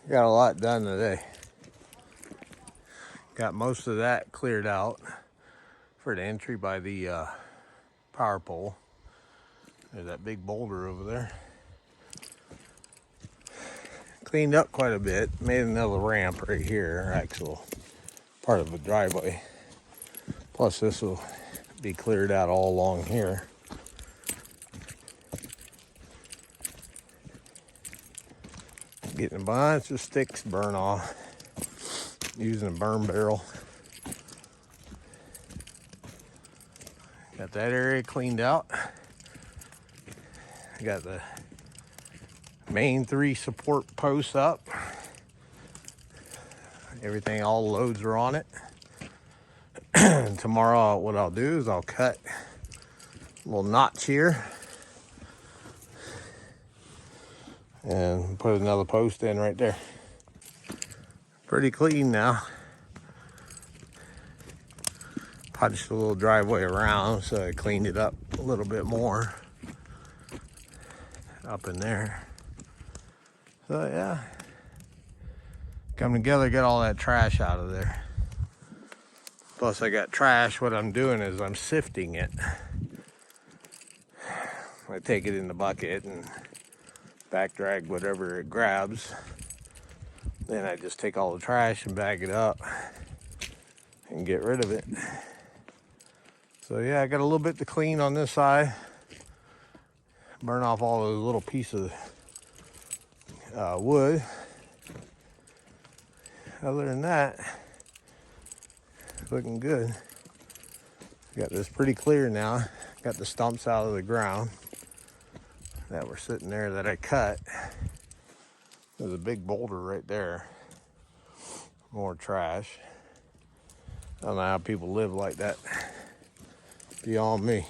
Got a lot done today. Got most of that cleared out for the entry by the power pole. There's that big boulder over there. Cleaned up quite a bit. Made another ramp right here, actual part of the driveway. Plus this will be cleared out all along here. Getting a bunch of sticks burn off using a burn barrel. Got that area cleaned out. Got the main 3 support posts up. Everything, all the loads are on it. And tomorrow what I'll do is I'll cut a little notch here and put another post in right there. Pretty clean now. Punched a little driveway around, so I cleaned it up a little bit more up in there. So yeah, come together, get all that trash out of there. Plus I got trash. What I'm doing is I'm sifting it. I take it in the bucket and back drag whatever it grabs. Then I just take all the trash and bag it up and get rid of it. So yeah, I got a little bit to clean on this side. Burn off all those little pieces of wood. Other than that, it's looking good. Got this pretty clear now. Got the stumps out of the ground that were sitting there that I cut. There's a big boulder right there. More trash. I don't know how people live like that. Beyond me.